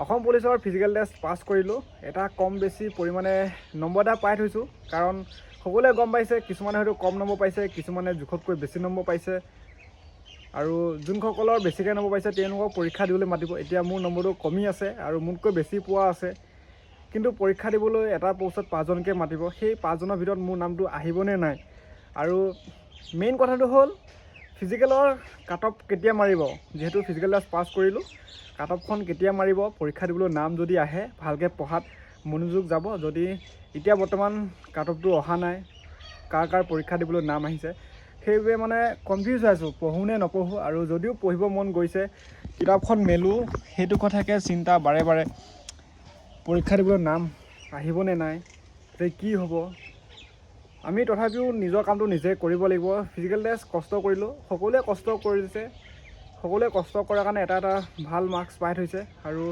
অসম পুলিচৰ physical test পাছ কৰিলোঁ। এটা কম বেছি পৰিমাণে নম্বৰ এটা পাই থৈছোঁ, কাৰণ সকলোৱে গম পাইছে কিছুমানে হয়তো কম নম্বৰ পাইছে, কিছুমানে জোখতকৈ বেছি নম্বৰ পাইছে, আৰু যোনসকলৰ বেছিকৈ নম্বৰ পাইছে তেওঁলোকক পৰীক্ষা দিবলৈ মাতিব। এতিয়া মোৰ নম্বৰটো কমি আছে আৰু মোতকৈ বেছি পোৱা আছে, কিন্তু পৰীক্ষা দিবলৈ এটা পষ্টত 5জনকৈ মাতিব। সেই 5জনৰ ভিতৰত মোৰ নামটো আহিবনে নাই, আৰু মেইন কথাটো হ'ল ফিজিকেলৰ কাট অফ কেতিয়া মাৰিব। যিহেতু ফিজিকেল টেষ্ট পাছ কৰিলোঁ, কাট অফখন কেতিয়া মাৰিব, পৰীক্ষা দিবলৈ নাম যদি আহে ভালকৈ পঢ়াত মনোযোগ যাব। যদি এতিয়া বৰ্তমান কাট অফটো অহা নাই, কাৰ পৰীক্ষা দিবলৈ নাম আহিছে, সেইবাবে মানে কনফিউজ হৈ আছোঁ, পঢ়োঁ নে নপঢ়োঁ। আৰু যদিও পঢ়িব মন গৈছে, কিতাপখন মেলোঁ, সেইটো কথাকে চিন্তা বাৰে বাৰে। পৰীক্ষা দিবলৈ নাম আহিবনে নাই, যে কি হ'ব। আমি তথাপিও নিজৰ কামটো নিজে কৰিব লাগিব। ফিজিকেল টেষ্ট কষ্ট কৰিলোঁ, সকলোৱে কষ্ট কৰিছে, সকলোৱে কষ্ট কৰাৰ কাৰণে এটা ভাল মাৰ্কছ পাই থৈছে। আৰু